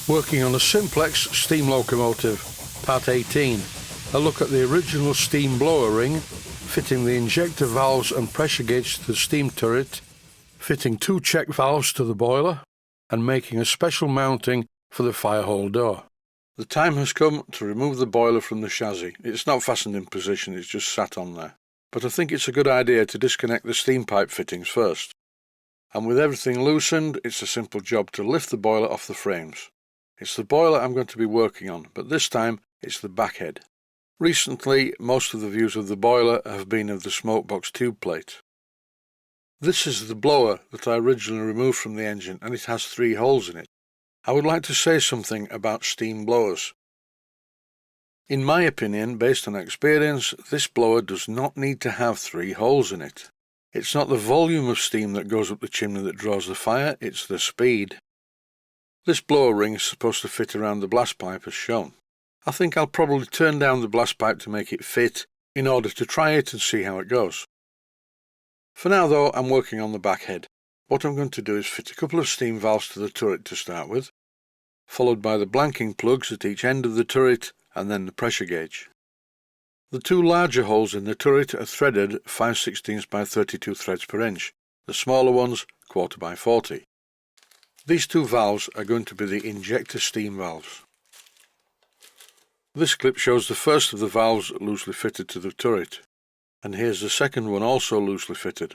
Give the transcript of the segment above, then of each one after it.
Working on a Simplex steam locomotive, part 18. A look at the original steam blower ring, fitting the injector valves and pressure gauge to the steam turret, fitting 2 check valves to the boiler, and making a special mounting for the firehole door. The time has come to remove the boiler from the chassis. It's not fastened in position, it's just sat on there. But I think it's a good idea to disconnect the steam pipe fittings first. And with everything loosened, it's a simple job to lift the boiler off the frames. It's the boiler I'm going to be working on, but this time it's the back head. Recently, most of the views of the boiler have been of the smoke box tube plate. This is the blower that I originally removed from the engine, and it has 3 holes in it. I would like to say something about steam blowers. In my opinion, based on experience, this blower does not need to have 3 holes in it. It's not the volume of steam that goes up the chimney that draws the fire, it's the speed. This blower ring is supposed to fit around the blast pipe as shown. I think I'll probably turn down the blast pipe to make it fit in order to try it and see how it goes. For now though, I'm working on the back head. What I'm going to do is fit a couple of steam valves to the turret to start with, followed by the blanking plugs at each end of the turret and then the pressure gauge. The 2 larger holes in the turret are threaded 5/16 by 32 threads per inch, the smaller ones 1/4 by 40. These 2 valves are going to be the injector steam valves. This clip shows the first of the valves loosely fitted to the turret, and here's the second one also loosely fitted.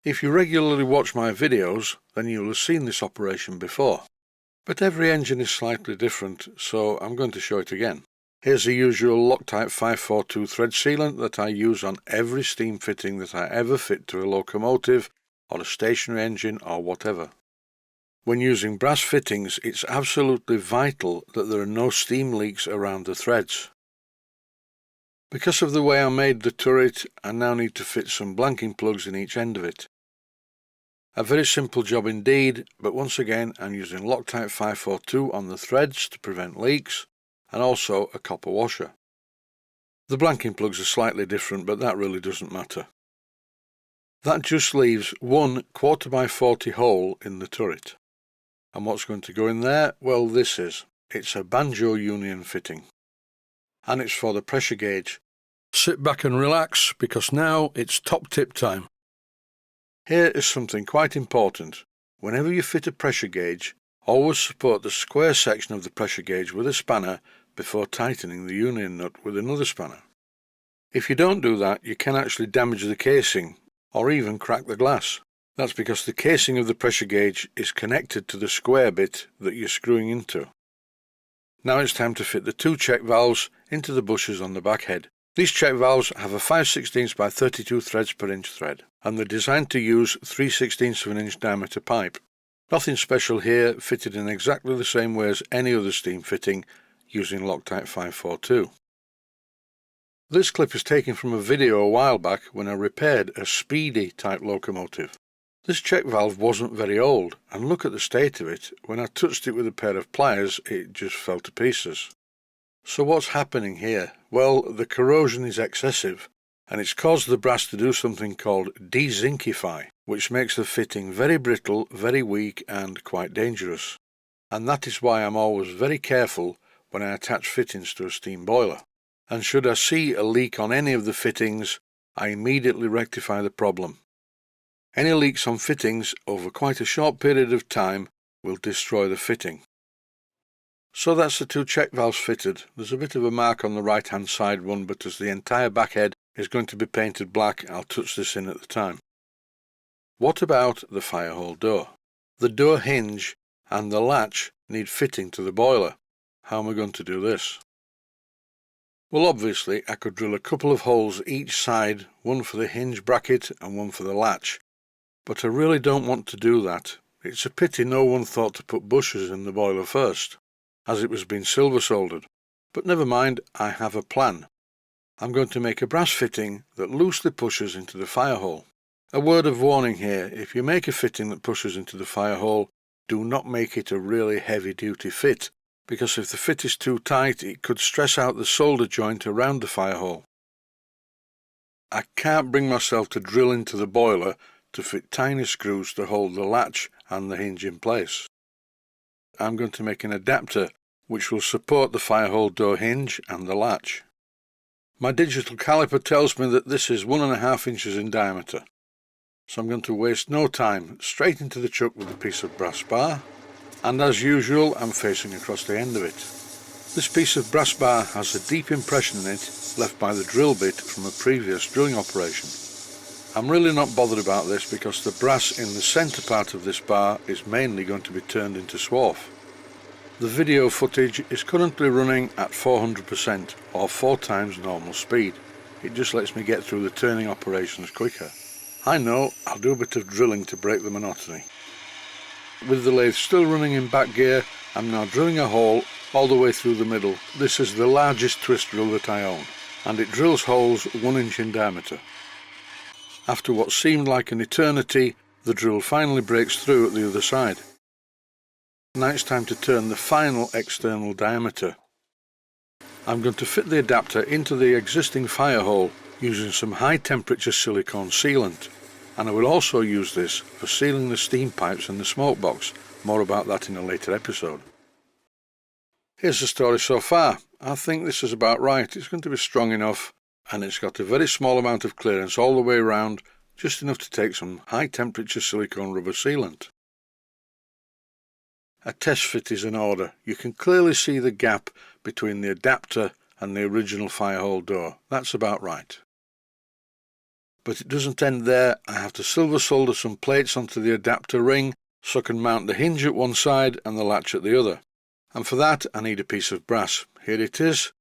If you regularly watch my videos, then you'll have seen this operation before. But every engine is slightly different, so I'm going to show it again. Here's the usual Loctite 542 thread sealant that I use on every steam fitting that I ever fit to a locomotive or a stationary engine or whatever. When using brass fittings, it's absolutely vital that there are no steam leaks around the threads. Because of the way I made the turret, I now need to fit some blanking plugs in each end of it. A very simple job indeed, but once again I'm using Loctite 542 on the threads to prevent leaks, and also a copper washer. The blanking plugs are slightly different, but that really doesn't matter. That just leaves 1 1/4 by 40 hole in the turret. And what's going to go in there? Well, it's a banjo union fitting. And it's for the pressure gauge. Sit back and relax, because now it's top tip time. Here is something quite important. Whenever you fit a pressure gauge, always support the square section of the pressure gauge with a spanner before tightening the union nut with another spanner. If you don't do that, you can actually damage the casing, or even crack the glass. That's because the casing of the pressure gauge is connected to the square bit that you're screwing into. Now it's time to fit the 2 check valves into the bushes on the back head. These check valves have a 5/16 by 32 threads per inch thread, and they're designed to use 3/16 of an inch diameter pipe. Nothing special here, fitted in exactly the same way as any other steam fitting using Loctite 542. This clip is taken from a video a while back when I repaired a Speedy type locomotive. This check valve wasn't very old, and look at the state of it. When I touched it with a pair of pliers, it just fell to pieces. So what's happening here? Well, the corrosion is excessive, and it's caused the brass to do something called de-zincify, which makes the fitting very brittle, very weak, and quite dangerous. And that is why I'm always very careful when I attach fittings to a steam boiler. And should I see a leak on any of the fittings, I immediately rectify the problem. Any leaks on fittings over quite a short period of time will destroy the fitting. So that's the 2 check valves fitted. There's a bit of a mark on the right hand side one, but as the entire back head is going to be painted black, I'll touch this in at the time. What about the firehole door? The door hinge and the latch need fitting to the boiler. How am I going to do this? Well, obviously I could drill a couple of holes each side, one for the hinge bracket and one for the latch. But I really don't want to do that. It's a pity no one thought to put bushes in the boiler first, as it was being silver soldered. But never mind, I have a plan. I'm going to make a brass fitting that loosely pushes into the firehole. A word of warning here, if you make a fitting that pushes into the firehole, do not make it a really heavy duty fit, because if the fit is too tight it could stress out the solder joint around the firehole. I can't bring myself to drill into the boiler to fit tiny screws to hold the latch and the hinge in place. I'm going to make an adapter which will support the firehole door hinge and the latch. My digital caliper tells me that this is 1.5 inches in diameter, so I'm going to waste no time, straight into the chuck with a piece of brass bar, and as usual I'm facing across the end of it. This piece of brass bar has a deep impression in it left by the drill bit from a previous drilling operation. I'm really not bothered about this because the brass in the centre part of this bar is mainly going to be turned into swarf. The video footage is currently running at 400% or 4 times normal speed. It just lets me get through the turning operations quicker. I know, I'll do a bit of drilling to break the monotony. With the lathe still running in back gear, I'm now drilling a hole all the way through the middle. This is the largest twist drill that I own, and it drills holes 1 inch in diameter. After what seemed like an eternity, the drill finally breaks through at the other side. Now it's time to turn the final external diameter. I'm going to fit the adapter into the existing fire hole using some high temperature silicone sealant, and I will also use this for sealing the steam pipes in the smoke box. More about that in a later episode. Here's the story so far. I think this is about right. It's going to be strong enough, and it's got a very small amount of clearance all the way around, just enough to take some high temperature silicone rubber sealant. A test fit is in order. You can clearly see the gap between the adapter and the original firehole door. That's about right. But it doesn't end there. I have to silver solder some plates onto the adapter ring so I can mount the hinge at one side and the latch at the other. And for that I need a piece of brass. Here it is.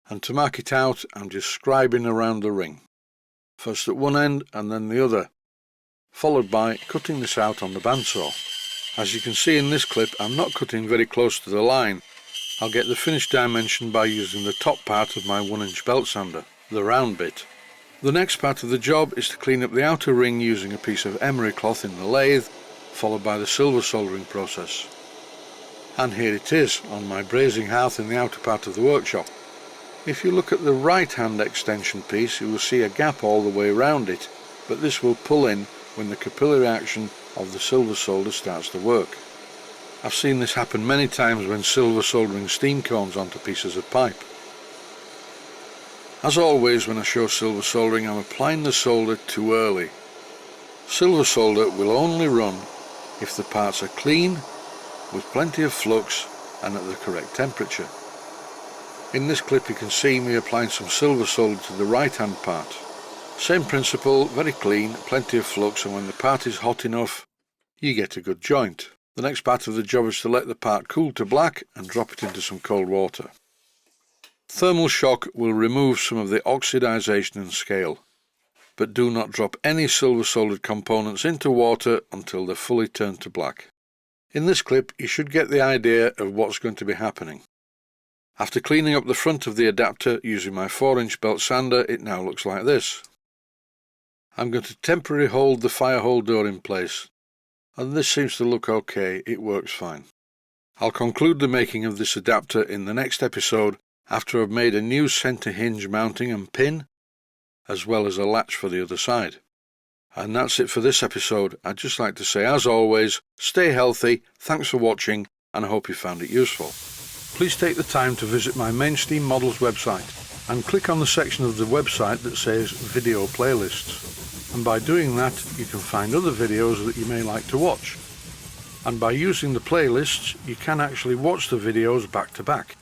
And to mark it out, I'm just scribing around the ring. First at one end and then the other, followed by cutting this out on the bandsaw. As you can see in this clip, I'm not cutting very close to the line. I'll get the finished dimension by using the top part of my 1-inch belt sander, the round bit. The next part of the job is to clean up the outer ring using a piece of emery cloth in the lathe, followed by the silver soldering process. And here it is on my brazing hearth in the outer part of the workshop. If you look at the right hand extension piece, you will see a gap all the way around it, but this will pull in when the capillary action of the silver solder starts to work. I've seen this happen many times when silver soldering steam cones onto pieces of pipe. As always when I show silver soldering, I'm applying the solder too early. Silver solder will only run if the parts are clean, with plenty of flux and at the correct temperature. In this clip you can see me applying some silver solder to the right hand part. Same principle, very clean, plenty of flux, and when the part is hot enough you get a good joint. The next part of the job is to let the part cool to black and drop it into some cold water. Thermal shock will remove some of the oxidization and scale, but do not drop any silver soldered components into water until they're fully turned to black. In this clip you should get the idea of what's going to be happening. After cleaning up the front of the adapter using my 4-inch belt sander, it now looks like this. I'm going to temporarily hold the firehole door in place, and this seems to look okay. It works fine. I'll conclude the making of this adapter in the next episode after I've made a new centre hinge mounting and pin, as well as a latch for the other side. And that's it for this episode. I'd just like to say, as always, stay healthy, thanks for watching, and I hope you found it useful. Please take the time to visit my Mainsteam Models website and click on the section of the website that says Video Playlists. And by doing that, you can find other videos that you may like to watch. And by using the playlists, you can actually watch the videos back to back.